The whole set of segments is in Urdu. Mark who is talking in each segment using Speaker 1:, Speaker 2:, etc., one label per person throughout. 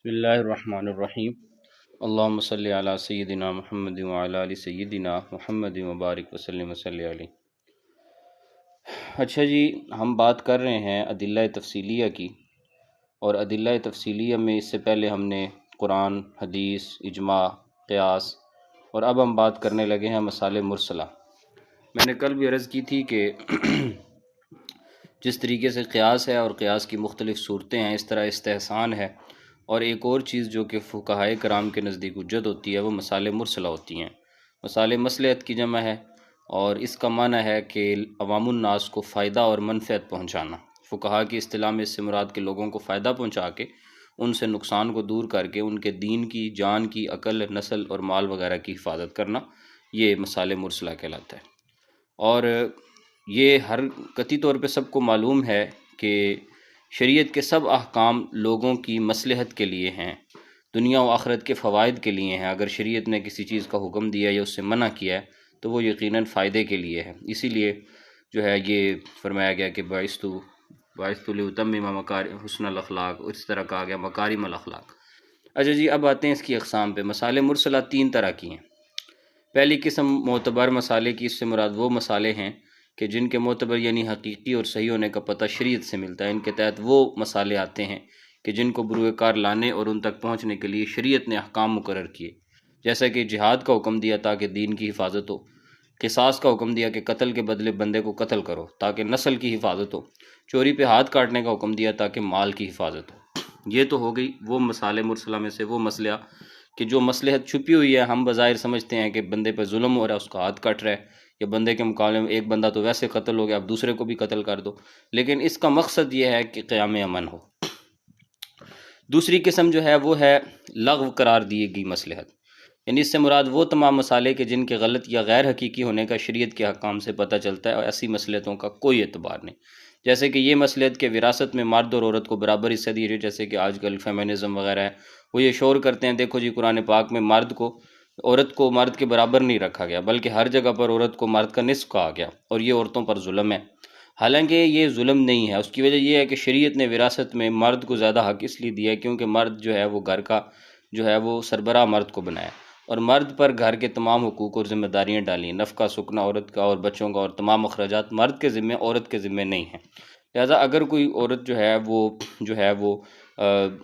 Speaker 1: بسم اللہ الرحمن الرحیم۔ اللہم صلی علی سیدنا محمد وعلی آل سیدنا محمد وبارک وسلم وصلی علیہ۔ اچھا جی، ہم بات کر رہے ہیں ادلہ تفصیلیہ کی، اور ادلہ تفصیلیہ میں اس سے پہلے ہم نے قرآن، حدیث، اجماع، قیاس، اور اب ہم بات کرنے لگے ہیں مسائل مرسلہ۔ میں نے کل بھی عرض کی تھی کہ جس طریقے سے قیاس ہے اور قیاس کی مختلف صورتیں ہیں، اس طرح استحسان ہے، اور ایک اور چیز جو کہ فقہائے کرام کے نزدیک حجت ہوتی ہے وہ مسائل مرسلہ ہوتی ہیں۔ مسائل مصلحت کی جمع ہے، اور اس کا معنی ہے کہ عوام الناس کو فائدہ اور منفعت پہنچانا۔ فقہا کی اصطلاح میں اس سے مراد کے لوگوں کو فائدہ پہنچا کے ان سے نقصان کو دور کر کے ان کے دین کی، جان کی، عقل، نسل اور مال وغیرہ کی حفاظت کرنا، یہ مسائل مرسلہ کہلاتا ہے۔ اور یہ ہر قطعی طور پہ سب کو معلوم ہے کہ شریعت کے سب احکام لوگوں کی مصلحت کے لیے ہیں، دنیا و آخرت کے فوائد کے لیے ہیں۔ اگر شریعت نے کسی چیز کا حکم دیا یا اس سے منع کیا ہے تو وہ یقیناً فائدے کے لیے ہے۔ اسی لیے جو ہے یہ فرمایا گیا کہ بعثت لأتمم حسن الاخلاق، اس طرح کہا گیا مکارم الاخلاق۔ اچھا جی، اب آتے ہیں اس کی اقسام پہ۔ مسائل مرسلہ تین طرح کی ہیں۔ پہلی قسم معتبر مسالے کی، اس سے مراد وہ مسالے ہیں کہ جن کے معتبر یعنی حقیقی اور صحیح ہونے کا پتہ شریعت سے ملتا ہے۔ ان کے تحت وہ مسالے آتے ہیں کہ جن کو بروئے کار لانے اور ان تک پہنچنے کے لیے شریعت نے احکام مقرر کیے، جیسا کہ جہاد کا حکم دیا تاکہ دین کی حفاظت ہو، قصاص کا حکم دیا کہ قتل کے بدلے بندے کو قتل کرو تاکہ نسل کی حفاظت ہو، چوری پہ ہاتھ کاٹنے کا حکم دیا تاکہ مال کی حفاظت ہو۔ یہ تو ہو گئی وہ مسائل مرسلہ میں سے وہ مسئلہ کہ جو مصلحت چھپی ہوئی ہے، ہم بظاہر سمجھتے ہیں کہ بندے پہ ظلم ہو رہا ہے، اس کا ہاتھ کٹ رہا ہے، یا بندے کے مقابلے میں ایک بندہ تو ویسے قتل ہو گیا، اب دوسرے کو بھی قتل کر دو، لیکن اس کا مقصد یہ ہے کہ قیام امن ہو۔ دوسری قسم جو ہے وہ ہے لغو قرار دی گئی مصلحت، یعنی اس سے مراد وہ تمام مسالے کہ جن کے غلط یا غیر حقیقی ہونے کا شریعت کے احکام سے پتہ چلتا ہے اور ایسی مصلحتوں کا کوئی اعتبار نہیں، جیسے کہ یہ مصلحت کہ وراثت میں مرد اور عورت کو برابر حصہ دیے جائے، جیسے کہ آج کل فیمنزم وغیرہ ہے، وہ یہ شور کرتے ہیں دیکھو جی قرآن پاک میں عورت کو مرد کے برابر نہیں رکھا گیا، بلکہ ہر جگہ پر عورت کو مرد کا نصف کہا گیا، اور یہ عورتوں پر ظلم ہے۔ حالانکہ یہ ظلم نہیں ہے، اس کی وجہ یہ ہے کہ شریعت نے وراثت میں مرد کو زیادہ حق اس لیے دیا ہے کیونکہ مرد جو ہے وہ گھر کا جو ہے وہ سربراہ مرد کو بنایا، اور مرد پر گھر کے تمام حقوق اور ذمہ داریاں ڈالی ہیں، نفقہ سکنا عورت کا اور بچوں کا، اور تمام اخراجات مرد کے ذمہ، عورت کے ذمہ نہیں ہیں۔ لہذا اگر کوئی عورت جو ہے وہ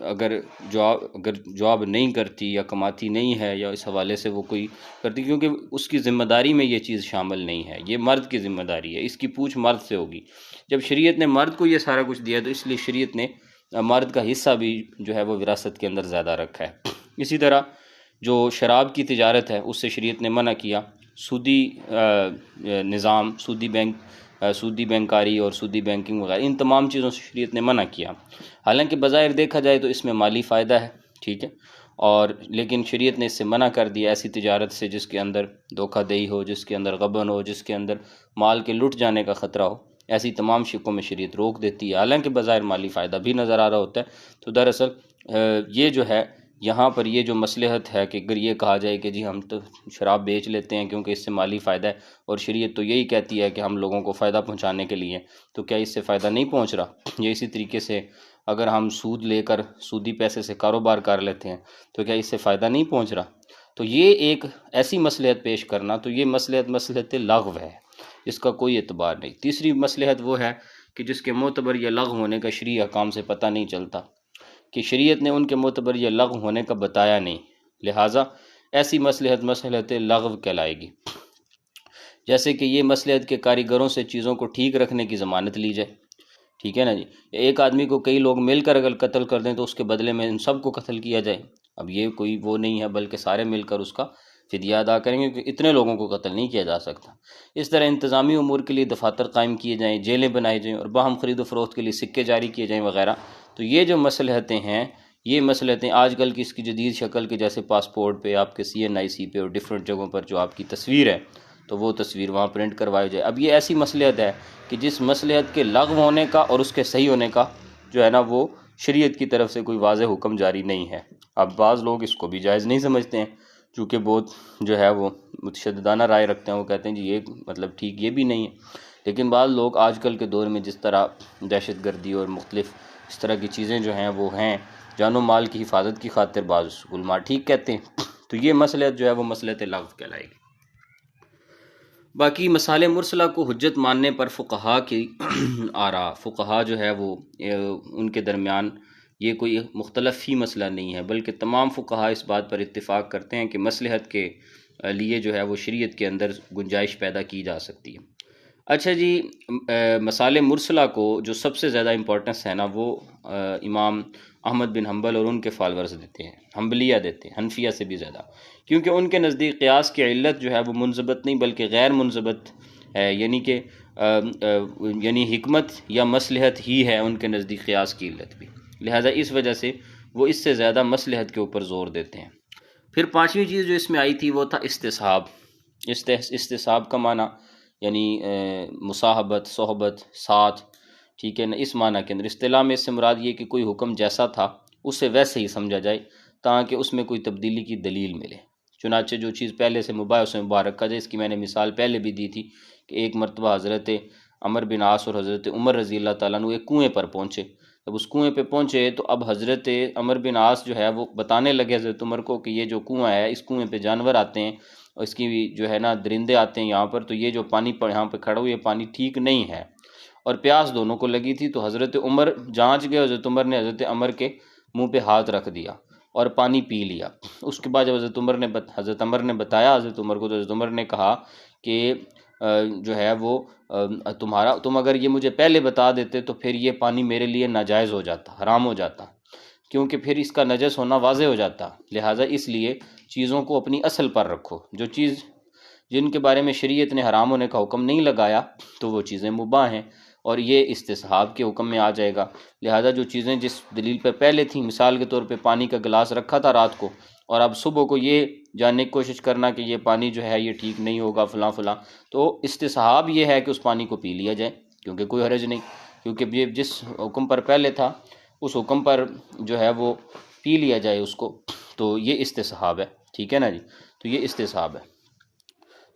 Speaker 1: اگر جواب نہیں کرتی یا کماتی نہیں ہے، یا اس حوالے سے وہ کوئی کرتی، کیونکہ اس کی ذمہ داری میں یہ چیز شامل نہیں ہے، یہ مرد کی ذمہ داری ہے، اس کی پوچھ مرد سے ہوگی۔ جب شریعت نے مرد کو یہ سارا کچھ دیا تو اس لیے شریعت نے مرد کا حصہ بھی جو ہے وہ وراثت کے اندر زیادہ رکھا ہے۔ اسی طرح جو شراب کی تجارت ہے اس سے شریعت نے منع کیا، سودی نظام، سودی بینکاری اور سودی بینکنگ وغیرہ، ان تمام چیزوں سے شریعت نے منع کیا۔ حالانکہ بظاہر دیکھا جائے تو اس میں مالی فائدہ ہے، ٹھیک ہے، اور لیکن شریعت نے اس سے منع کر دیا، ایسی تجارت سے جس کے اندر دھوکہ دہی ہو، جس کے اندر غبن ہو، جس کے اندر مال کے لٹ جانے کا خطرہ ہو، ایسی تمام شکوں میں شریعت روک دیتی ہے، حالانکہ بظاہر مالی فائدہ بھی نظر آ رہا ہوتا ہے۔ تو دراصل یہ جو ہے یہاں پر یہ جو مصلحت ہے کہ اگر یہ کہا جائے کہ جی ہم تو شراب بیچ لیتے ہیں کیونکہ اس سے مالی فائدہ ہے، اور شریعت تو یہی کہتی ہے کہ ہم لوگوں کو فائدہ پہنچانے کے لیے، تو کیا اس سے فائدہ نہیں پہنچ رہا؟ یہ اسی طریقے سے اگر ہم سود لے کر سودی پیسے سے کاروبار کر لیتے ہیں تو کیا اس سے فائدہ نہیں پہنچ رہا؟ تو یہ ایک ایسی مصلحت پیش کرنا، تو یہ مصلحت لغو ہے، اس کا کوئی اعتبار نہیں۔ تیسری مصلحت وہ ہے کہ جس کے معتبر یا لغو ہونے کا شرعی احکام سے پتہ نہیں چلتا، کہ شریعت نے ان کے معتبر یا لغو ہونے کا بتایا نہیں، لہٰذا ایسی مصلحت لغو کہلائے گی۔ جیسے کہ یہ مصلحت کے کاریگروں سے چیزوں کو ٹھیک رکھنے کی ضمانت لی جائے، ٹھیک ہے نا جی، ایک آدمی کو کئی لوگ مل کر اگر قتل کر دیں تو اس کے بدلے میں ان سب کو قتل کیا جائے، اب یہ کوئی وہ نہیں ہے، بلکہ سارے مل کر اس کا فدیہ ادا کریں گے، کیونکہ اتنے لوگوں کو قتل نہیں کیا جا سکتا۔ اس طرح انتظامی امور کے لیے دفاتر قائم کیے جائیں، جیلیں بنائی جائیں، اور باہم خرید و فروخت کے لیے سکے جاری کیے جائیں وغیرہ۔ تو یہ جو مصلحتیں ہیں، یہ مصلحتیں آج کل کی اس کی جدید شکل کے، جیسے پاسپورٹ پہ آپ کے CNIC پہ اور ڈیفرنٹ جگہوں پر جو آپ کی تصویر ہے تو وہ تصویر وہاں پرنٹ کروائی جائے۔ اب یہ ایسی مصلحت ہے کہ جس مصلحت کے لغو ہونے کا اور اس کے صحیح ہونے کا جو ہے نا وہ شریعت کی طرف سے کوئی واضح حکم جاری نہیں ہے۔ اب بعض لوگ اس کو بھی جائز نہیں سمجھتے ہیں، چونکہ بہت جو ہے وہ متشددانہ رائے رکھتے ہیں، وہ کہتے ہیں جی یہ مطلب ٹھیک یہ بھی نہیں ہے۔ لیکن بعض لوگ آج کل کے دور میں جس طرح دہشت گردی اور مختلف اس طرح کی چیزیں جو ہیں وہ ہیں، جان و مال کی حفاظت کی خاطر بعض علماء ٹھیک کہتے ہیں، تو یہ مصلحت جو ہے وہ مصلحت لغو کہلائے گی۔ باقی مصالح مرسلہ کو حجت ماننے پر فقہا کی آراء، فقہا جو ہے وہ ان کے درمیان یہ کوئی مختلف ہی مسئلہ نہیں ہے، بلکہ تمام فقہا اس بات پر اتفاق کرتے ہیں کہ مصلحت کے لیے جو ہے وہ شریعت کے اندر گنجائش پیدا کی جا سکتی ہے۔ اچھا جی، مصالح مرسلہ کو جو سب سے زیادہ امپورٹنس ہے نا، وہ امام احمد بن حنبل اور ان کے فالورز دیتے ہیں، حنبلیہ دیتے ہیں، حنفیہ سے بھی زیادہ، کیونکہ ان کے نزدیک قیاس کی علت جو ہے وہ منضبط نہیں بلکہ غیر منضبط ہے، یعنی کہ یعنی حکمت یا مصلحت ہی ہے ان کے نزدیک قیاس کی علت بھی، لہذا اس وجہ سے وہ اس سے زیادہ مصلحت کے اوپر زور دیتے ہیں۔ پھر پانچویں چیز جو اس میں آئی تھی وہ تھا استصحاب۔ استصحاب کا معنی یعنی مصاحبت، صحبت، ساتھ، ٹھیک ہے نا، اس معنی کے اندر اصطلاح میں اس سے مراد یہ کہ کوئی حکم جیسا تھا اسے ویسے ہی سمجھا جائے تاکہ اس میں کوئی تبدیلی کی دلیل ملے۔ چنانچہ جو چیز پہلے سے مباح اسے مباح رکھا جائے، اس کی میں نے مثال پہلے بھی دی تھی کہ ایک مرتبہ حضرت عمر بن عاص اور حضرت عمر رضی اللہ تعالیٰ عنہ ایک کنویں پر پہنچے، جب اس کنویں پہ پہنچے تو اب حضرت عمر بن عاص جو ہے وہ بتانے لگے حضرت عمر کو کہ یہ جو کنواں ہے اس کنویں پہ جانور آتے ہیں اور اس کی جو ہے نا درندے آتے ہیں یہاں پر، تو یہ جو پانی پر یہاں پہ کھڑا ہو یہ پانی ٹھیک نہیں ہے، اور پیاس دونوں کو لگی تھی، تو حضرت عمر جانچ گئے، حضرت عمر نے حضرت عمر کے منہ پہ ہاتھ رکھ دیا اور پانی پی لیا۔ اس کے بعد جب حضرت عمر نے بتایا حضرت عمر کو، تو حضرت عمر نے کہا کہ جو ہے وہ تم اگر یہ مجھے پہلے بتا دیتے تو پھر یہ پانی میرے لیے ناجائز ہو جاتا، حرام ہو جاتا، کیونکہ پھر اس کا نجس ہونا واضح ہو جاتا، لہٰذا اس لیے چیزوں کو اپنی اصل پر رکھو، جو چیز جن کے بارے میں شریعت نے حرام ہونے کا حکم نہیں لگایا تو وہ چیزیں مباح ہیں، اور یہ استصحاب کے حکم میں آ جائے گا، لہٰذا جو چیزیں جس دلیل پہ پہلے تھیں، مثال کے طور پہ پانی کا گلاس رکھا تھا رات کو اور اب صبح کو یہ جاننے کی کوشش کرنا کہ یہ پانی جو ہے یہ ٹھیک نہیں ہوگا فلاں فلاں، تو استصحاب یہ ہے کہ اس پانی کو پی لیا جائے، کیونکہ کوئی حرج نہیں، کیونکہ یہ جس حکم پر پہلے تھا اس حکم پر جو ہے وہ پی لیا جائے اس کو، تو یہ استصحاب ہے، ٹھیک ہے نا جی، تو یہ استصحاب ہے۔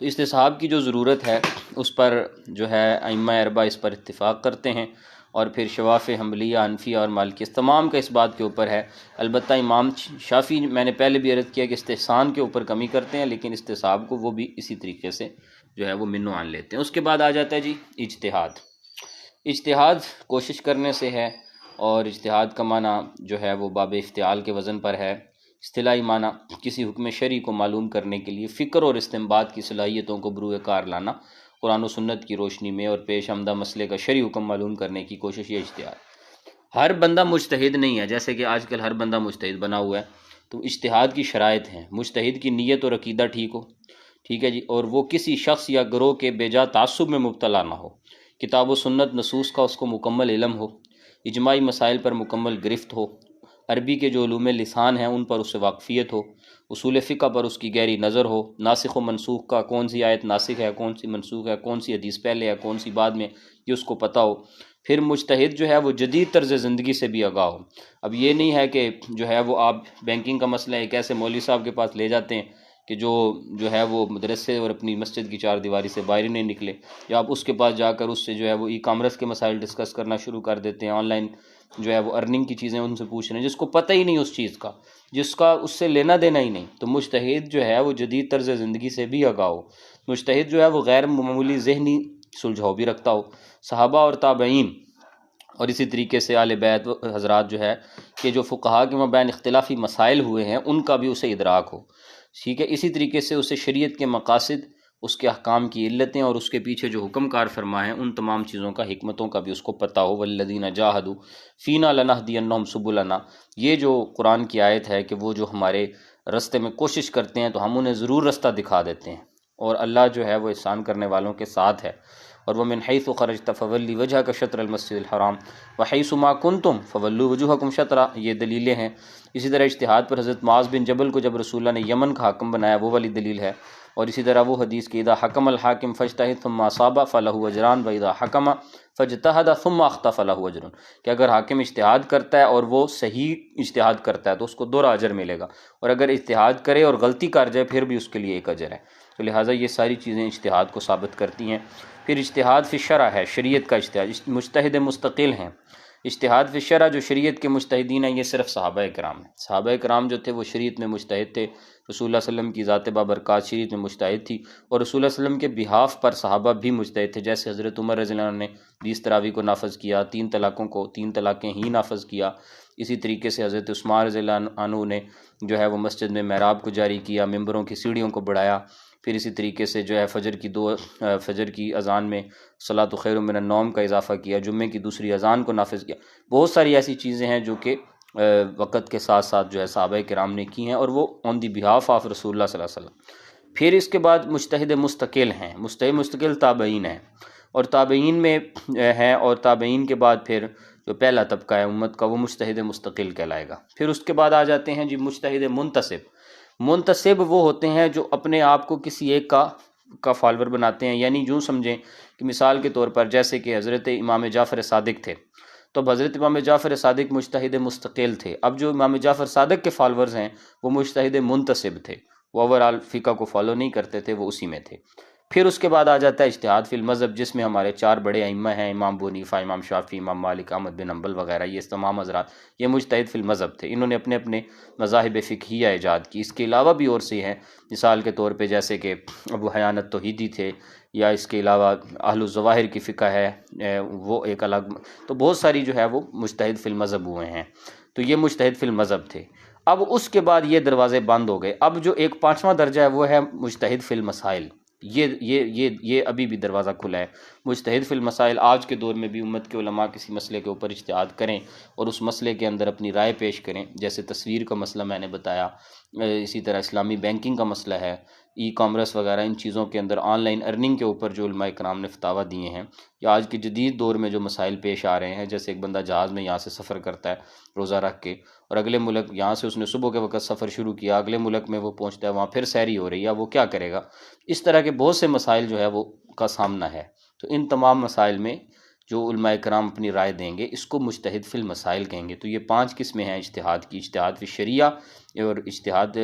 Speaker 1: تو استصحاب کی جو ضرورت ہے اس پر جو ہے ائمہ اربعہ اس پر اتفاق کرتے ہیں، اور پھر شواف، حنبلیہ، حنفیہ اور مالکیہ تمام کا اس بات کے اوپر ہے، البتہ امام شافعی میں نے پہلے بھی عرض کیا کہ استحسان کے اوپر کمی کرتے ہیں، لیکن استصحاب کو وہ بھی اسی طریقے سے جو ہے وہ منو عن لیتے ہیں۔ اس کے بعد آ جاتا ہے جی اجتہاد۔ اجتہاد کوشش کرنے سے ہے، اور اجتہاد کا معنی جو ہے وہ باب افتعال کے وزن پر ہے۔ اصطلاحی معنی کسی حکم شرعی کو معلوم کرنے کے لیے فکر اور استنباط کی صلاحیتوں کو بروئے کار لانا، قرآن و سنت کی روشنی میں اور پیش آمدہ مسئلے کا شرعی حکم معلوم کرنے کی کوشش، یہ اجتہاد۔ ہر بندہ مجتہد نہیں ہے، جیسے کہ آج کل ہر بندہ مجتہد بنا ہوا ہے، تو اجتہاد کی شرائط ہیں، مجتہد کی نیت اور عقیدہ ٹھیک ہو، ٹھیک ہے جی، اور وہ کسی شخص یا گروہ کے بے جا تعصب میں مبتلا نہ ہو، کتاب و سنت نصوص کا اس کو مکمل علم ہو، اجماعی مسائل پر مکمل گرفت ہو، عربی کے جو علوم لسان ہیں ان پر اس سے واقفیت ہو، اصول فقہ پر اس کی گہری نظر ہو، ناسخ و منسوخ کا کون سی آیت ناسخ ہے، کون سی منسوخ ہے، کون سی حدیث پہلے ہے، کون سی بعد میں، یہ اس کو پتہ ہو۔ پھر مجتہد جو ہے وہ جدید طرز زندگی سے بھی آگاہ ہو۔ اب یہ نہیں ہے کہ جو ہے وہ آپ بینکنگ کا مسئلہ ایک ایسے مولوی صاحب کے پاس لے جاتے ہیں کہ جو ہے وہ مدرسے اور اپنی مسجد کی چار دیواری سے باہر ہی نہیں نکلے، یا آپ اس کے پاس جا کر اس سے جو ہے وہ ای کامرس کے مسائل ڈسکس کرنا شروع کر دیتے ہیں، آن لائن جو ہے وہ ارننگ کی چیزیں ان سے پوچھ رہے ہیں، جس کو پتہ ہی نہیں اس چیز کا، جس کا اس سے لینا دینا ہی نہیں۔ تو مجتہد جو ہے وہ جدید طرز زندگی سے بھی آگاہ ہو، مجتہد جو ہے وہ غیر معمولی ذہنی سلجھاؤ بھی رکھتا ہو، صحابہ اور تابعین اور اسی طریقے سے اہل بیت حضرات جو ہے کہ جو فقہا کے مابین اختلافی مسائل ہوئے ہیں ان کا بھی اسے ادراک ہو، ٹھیک ہے، اسی طریقے سے اسے شریعت کے مقاصد، اس کے احکام کی علتیں اور اس کے پیچھے جو حکم کار فرمائے ہیں ان تمام چیزوں کا، حکمتوں کا بھی اس کو پتہ ہو۔ والذین جاہدوا فینا لنہدینہم سبلنا، یہ جو قرآن کی آیت ہے کہ وہ جو ہمارے رستے میں کوشش کرتے ہیں تو ہم انہیں ضرور رستہ دکھا دیتے ہیں، اور اللہ جو ہے وہ احسان کرنے والوں کے ساتھ ہے۔ اور وَمِنْ حَيْثُ خَرَجْتَ فَوَلِّ وَجْهَكَ شَطْرَ الْمَسْجِدِ الْحَرَامِ وَحَيْثُ مَا كُنْتُمْ فَوَلُّوا وُجُوهَكُمْ شَطْرَهُ، یہ دلیلیں ہیں۔ اسی طرح اجتہاد پر حضرت معاذ بن جبل کو جب رسول اللہ نے یمن کا حاکم بنایا وہ والی دلیل ہے، اور اسی طرح وہ حدیث کہ اذا حکم الحاکم فاجتہد ثم اصاب فلہ اجران واذا حکم فاجتہد ثم اخطا فلہ اجر، کہ اگر حاکم اجتہاد کرتا ہے اور وہ صحیح اجتہاد کرتا ہے تو اس کو دوہرا اجر ملے گا، اور اگر اجتہاد کرے اور غلطی کر جائے پھر بھی اس کے لیے ایک اجر ہے۔ تو لہٰذا یہ ساری چیزیں اجتہاد کو ثابت کرتی ہیں۔ پھر اجتہاد فی الشرع ہے، شریعت کا اجتہاد، مجتہد مستقل ہیں، اجتہاد فی الشرع جو شریعت کے مجتہدین ہیں یہ صرف صحابہ کرام ہیں. صحابہ کرام جو تھے وہ شریعت میں مجتہد تھے. رسول اللہ صلی اللہ علیہ وسلم کی ذات بابرکات شریعت میں مجتہد تھی، اور رسول اللہ صلی اللہ علیہ وسلم کے بہاف پر صحابہ بھی مجتہد تھے. جیسے حضرت عمر رضی اللہ عنہ نے 20 تراویح کو نافذ کیا، 3 طلاقوں کو 3 طلاقیں ہی نافذ کیا. اسی طریقے سے حضرت عثمان رضی اللہ عنہ نے جو ہے وہ مسجد میں محراب کو جاری کیا، ممبروں کی سیڑھیوں کو بڑھایا. پھر اسی طریقے سے جو ہے فجر کی اذان میں صلاۃ خیر من النوم کا اضافہ کیا، جمعے کی دوسری اذان کو نافذ کیا. بہت ساری ایسی چیزیں ہیں جو کہ وقت کے ساتھ ساتھ جو ہے صحابہ کرام نے کی ہیں، اور وہ آن دی بہاف آف رسول اللہ صلی اللہ علیہ وسلم. پھر اس کے بعد مجتہد مستقل ہیں. مجتہد مستقل تابعین ہیں، اور تابعین میں ہیں، اور تابعین کے بعد پھر جو پہلا طبقہ ہے امت کا وہ مجتہد مستقل کہلائے گا. پھر اس کے بعد آ جاتے ہیں جی مجتہد منتسب. منتسب وہ ہوتے ہیں جو اپنے آپ کو کسی ایک کا فالوور بناتے ہیں. یعنی یوں سمجھیں کہ مثال کے طور پر جیسے کہ حضرت امام جعفر صادق تھے، تو اب حضرت امام جعفر صادق مجتہد مستقل تھے. اب جو امام جعفر صادق کے فالورز ہیں وہ مجتہد منتسب تھے، وہ اوورال فقہ کو فالو نہیں کرتے تھے، وہ اسی میں تھے. پھر اس کے بعد آ جاتا ہے اجتہاد فی المذہب، جس میں ہمارے 4 بڑے ائمہ ہیں، امام ابو حنیفہ، امام شافعی، امام مالک، احمد بن حنبل وغیرہ. یہ تمام حضرات یہ مجتہد فی المذہب تھے. انہوں نے اپنے اپنے مذاہب فقہیہ ایجاد کی. اس کے علاوہ بھی اور سے ہیں، مثال کے طور پہ جیسے کہ ابو حیان التوحیدی تھے، یا اس کے علاوہ اہل الظواہر کی فقہ ہے وہ ایک الگ. تو بہت ساری جو ہے وہ مجتہد فی المذہب ہوئے ہیں. تو یہ مجتہد فی المذہب تھے. اب اس کے بعد یہ دروازے بند ہو گئے. اب جو ایک 5واں درجہ ہے وہ ہے مجتہد فی المسائل. یہ ابھی بھی دروازہ کھلا ہے. مجتہد فی المسائل آج کے دور میں بھی امت کے علماء کسی مسئلے کے اوپر اجتہاد کریں اور اس مسئلے کے اندر اپنی رائے پیش کریں. جیسے تصویر کا مسئلہ میں نے بتایا، اسی طرح اسلامی بینکنگ کا مسئلہ ہے، ای کامرس وغیرہ، ان چیزوں کے اندر آن لائن ارننگ کے اوپر جو علماء کرام نے فتاویٰ دیے ہیں، یا آج کے جدید دور میں جو مسائل پیش آ رہے ہیں، جیسے ایک بندہ جہاز میں یہاں سے سفر کرتا ہے روزہ رکھ کے، اور اگلے ملک یہاں سے اس نے صبح کے وقت سفر شروع کیا، اگلے ملک میں وہ پہنچتا ہے، وہاں پھر سحری ہو رہی ہے، وہ کیا کرے گا؟ اس طرح کے بہت سے مسائل جو ہے وہ کا سامنا ہے. تو ان تمام مسائل میں جو علماء کرام اپنی رائے دیں گے اس کو مجتہد فی المسائل کہیں گے. تو یہ 5 قسمیں ہیں اجتہاد کی: اجتہاد فی الشریعہ، اور اجتہاد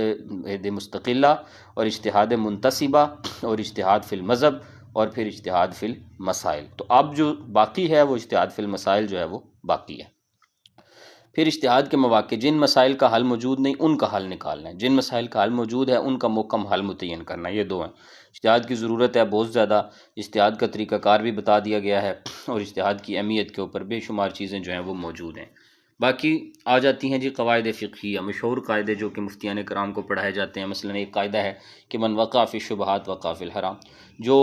Speaker 1: مستقلہ، اور اجتہاد منتسبہ، اور اجتہاد فی المذہب، اور پھر اجتہاد فی المسائل. تو اب جو باقی ہے وہ اجتہاد فی المسائل جو ہے وہ باقی ہے. پھر اجتہاد کے مواقع، جن مسائل کا حل موجود نہیں ان کا حل نکالنا ہے، جن مسائل کا حل موجود ہے ان کا محکم حل متعین کرنا ہے. یہ 2 ہیں. اجتہاد کی ضرورت ہے بہت زیادہ، اجتہاد کا طریقہ کار بھی بتا دیا گیا ہے، اور اجتہاد کی اہمیت کے اوپر بے شمار چیزیں جو ہیں وہ موجود ہیں. باقی آ جاتی ہیں جی قواعد فقہیہ، مشہور قاعدے جو کہ مفتیان کرام کو پڑھائے جاتے ہیں. مثلا ایک قاعدہ ہے کہ من وقع فی الشبہات وقع فی الحرام، جو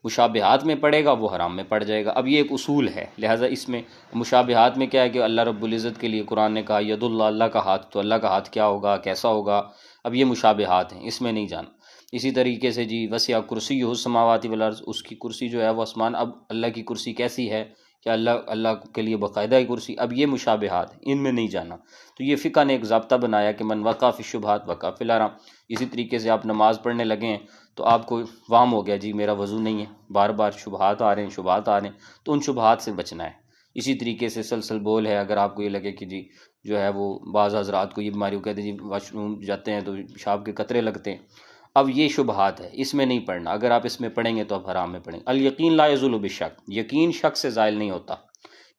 Speaker 1: مشابہات میں پڑے گا وہ حرام میں پڑ جائے گا. اب یہ ایک اصول ہے، لہٰذا اس میں مشابہات میں کیا ہے کہ اللہ رب العزت کے لیے قرآن نے کہا ید اللہ، اللہ کا ہاتھ، تو اللہ کا ہاتھ کیا ہوگا، کیسا ہوگا؟ اب یہ مشابہات ہیں، اس میں نہیں جانا. اسی طریقے سے جی وسع کرسیہ السماوات والارض، اس کی کرسی جو ہے وہ آسمان. اب اللہ کی کرسی کیسی ہے کہ اللہ کے لیے باقاعدہ کرسی. اب یہ مشابہات ہیں، ان میں نہیں جانا. تو یہ فقہ نے ایک ضابطہ بنایا کہ من وقع فی الشبہات وقع فی الحرام. اسی طریقے سے آپ نماز پڑھنے لگے ہیں تو آپ کو وہم ہو گیا جی میرا وضو نہیں ہے، بار بار شبہات آ رہے ہیں، تو ان شبہات سے بچنا ہے. اسی طریقے سے سلسل بول ہے، اگر آپ کو یہ لگے کہ جی جو ہے وہ بعض حضرات کو یہ بیماری کہتے ہیں جی واش روم جاتے ہیں تو پیشاب کے قطرے لگتے ہیں، اب یہ شبہات ہے، اس میں نہیں پڑھنا. اگر آپ اس میں پڑھیں گے تو آپ حرام میں پڑھیں گے. الیقین لا یزول بالشک، یقین شک سے زائل نہیں ہوتا،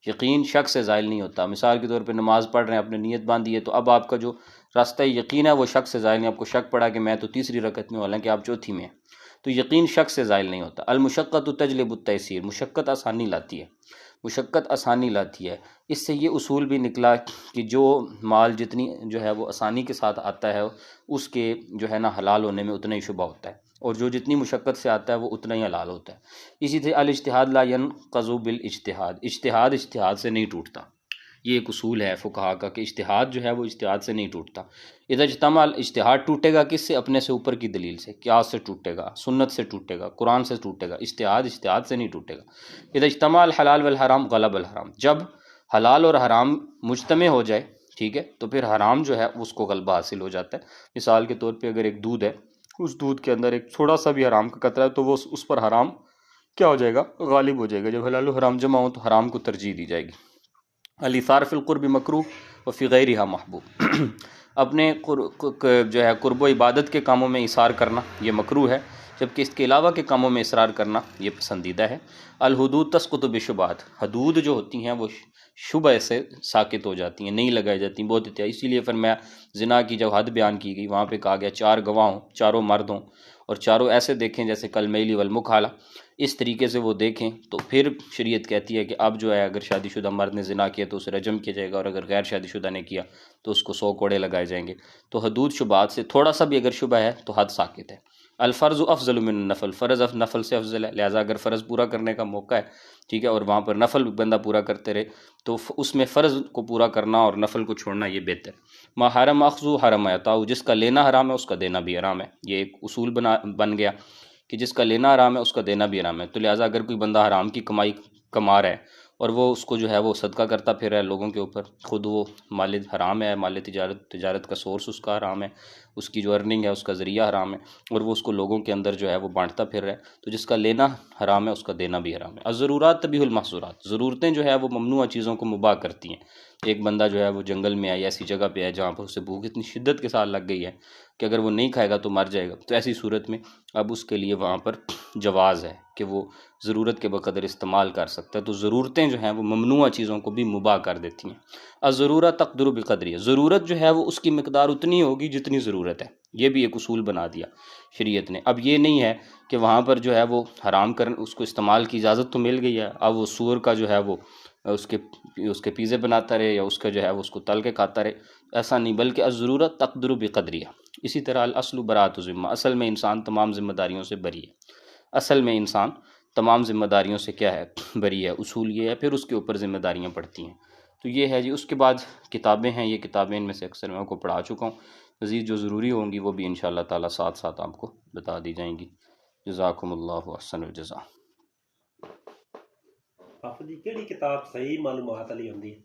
Speaker 1: یقین شک سے زائل نہیں ہوتا. مثال کے طور پہ نماز پڑھ رہے ہیں، آپ نے نیت باندھی ہے، تو اب آپ کا جو راستہ یقین ہے وہ شک سے زائل نہیں. آپ کو شک پڑا کہ میں تو 3ری رکعت میں، حالانکہ آپ 4تھی میں ہیں، تو یقین شک سے زائل نہیں ہوتا. المشقۃ تجلب التیسیر، مشقت آسانی لاتی ہے، مشقت آسانی لاتی ہے. اس سے یہ اصول بھی نکلا کہ جو مال جتنی جو ہے وہ آسانی کے ساتھ آتا ہے اس کے جو ہے نا حلال ہونے میں اتنا ہی شبہ ہوتا ہے، اور جو جتنی مشقت سے آتا ہے وہ اتنا ہی حلال ہوتا ہے. اسی طرح الاجتہاد لا ينقض بالاجتہاد، اجتہاد سے نہیں ٹوٹتا. یہ ایک اصول ہے فقہا کا کہ اجتہاد جو ہے وہ اجتہاد سے نہیں ٹوٹتا. اذا اجتمع اجتہاد ٹوٹے گا کس سے؟ اپنے سے اوپر کی دلیل سے، قیاس سے ٹوٹے گا، سنت سے ٹوٹے گا، قرآن سے ٹوٹے گا. اجتہاد سے نہیں ٹوٹے گا. اذا اجتمع الحلال والحرام غلب الحرام، جب حلال اور حرام مجتمع ہو جائے، ٹھیک ہے، تو پھر حرام جو ہے اس کو غلبہ حاصل ہو جاتا ہے. مثال کے طور پہ اگر ایک دودھ ہے، اس دودھ کے اندر ایک تھوڑا سا بھی حرام کا قطرہ ہے تو وہ اس پر حرام کیا ہو جائے گا؟ غالب ہو جائے گا. جب حلال و حرام جمع ہو تو حرام کو ترجیح دی جائے گی. الاثار فی القرب مکروہ وفی غیرہا محبوب، اپنے جو ہے قرب و عبادت کے کاموں میں اثار کرنا یہ مکروہ ہے، جبکہ اس کے علاوہ کے کاموں میں اصرار کرنا یہ پسندیدہ ہے۔ الحدود تسقط بشبہات، حدود جو ہوتی ہیں وہ شبہ سے ساکت ہو جاتی ہیں، نہیں لگائی جاتی ہیں، بہت احتیاط۔ اسی لیے فرمایا زنا کی جب حد بیان کی گئی وہاں پہ کہا گیا 4 گواہ ہوں، چاروں مرد ہوں، اور چاروں ایسے دیکھیں جیسے کالمیل والمکحلہ، اس طریقے سے وہ دیکھیں۔ تو پھر شریعت کہتی ہے کہ اب جو ہے اگر شادی شدہ مرد نے زنا کیا تو اسے رجم کیا جائے گا، اور اگر غیر شادی شدہ نے کیا تو اس کو 100 کوڑے لگائے جائیں گے۔ تو حدود شبہات سے تھوڑا سا بھی اگر شبہ ہے تو حد ساکت ہے۔ الفرض افضل من النفل، فرض نفل سے افضل ہے، لہٰذا اگر فرض پورا کرنے کا موقع ہے، ٹھیک ہے، اور وہاں پر نفل بندہ پورا کرتے رہے تو اس میں فرض کو پورا کرنا اور نفل کو چھوڑنا یہ بہتر۔ ما حرم اخذو حرم عطاؤ، جس کا لینا حرام ہے اس کا دینا بھی حرام ہے۔ یہ ایک اصول بن گیا کہ جس کا لینا حرام ہے اس کا دینا بھی حرام ہے۔ تو لہٰذا اگر کوئی بندہ حرام کی کمائی کما رہا ہے اور وہ اس کو جو ہے وہ صدقہ کرتا پھر رہا ہے لوگوں کے اوپر، خود وہ مال حرام ہے، مال تجارت کا سورس اس کا حرام ہے، اس کی جو ارننگ ہے اس کا ذریعہ حرام ہے، اور وہ اس کو لوگوں کے اندر جو ہے وہ بانٹتا پھر رہا ہے، تو جس کا لینا حرام ہے اس کا دینا بھی حرام ہے۔ الضرورات تبیح المحظورات، ضرورتیں جو ہے وہ ممنوع چیزوں کو مباح کرتی ہیں۔ ایک بندہ جو ہے وہ جنگل میں ہے یا ایسی جگہ پہ ہے جہاں پر اسے بھوک اتنی شدت کے ساتھ لگ گئی ہے کہ اگر وہ نہیں کھائے گا تو مر جائے گا، تو ایسی صورت میں اب اس کے لیے وہاں پر جواز ہے کہ وہ ضرورت کے بقدر استعمال کر سکتا ہے۔ تو ضرورتیں جو ہیں وہ ممنوع چیزوں کو بھی مباح کر دیتی ہیں۔ الضرورت تقدر بقدریہ، ضرورت جو ہے وہ اس کی مقدار اتنی ہوگی جتنی ضرورت ہے، یہ بھی ایک اصول بنا دیا شریعت نے۔ اب یہ نہیں ہے کہ وہاں پر جو ہے وہ حرام اس کو استعمال کی اجازت تو مل گئی ہے، اب وہ سور کا جو ہے وہ اس کے پیزے بناتا رہے یا اس کا جو ہے وہ اس کو تل کے کھاتا رہے، ایسا نہیں، بلکہ الضرورت تقدر بقدریہ۔ اسی طرح الاصل براءۃ ذمہ، اصل میں انسان تمام ذمہ داریوں سے بری ہے، اصل میں انسان تمام ذمہ داریوں سے کیا ہے، بری ہے، اصول یہ ہے، پھر اس کے اوپر ذمہ داریاں پڑتی ہیں۔ تو یہ ہے جی۔ اس کے بعد کتابیں ہیں، یہ کتابیں ان میں سے اکثر میں آپ کو پڑھا چکا ہوں، مزید جو ضروری ہوں گی وہ بھی انشاءاللہ تعالیٰ ساتھ ساتھ آپ کو بتا دی جائیں گی۔ جزاکم اللہ احسن الجزا۔
Speaker 2: حافظ جی کہڑی کتاب صحیح معلومات والی ہوندی ہے؟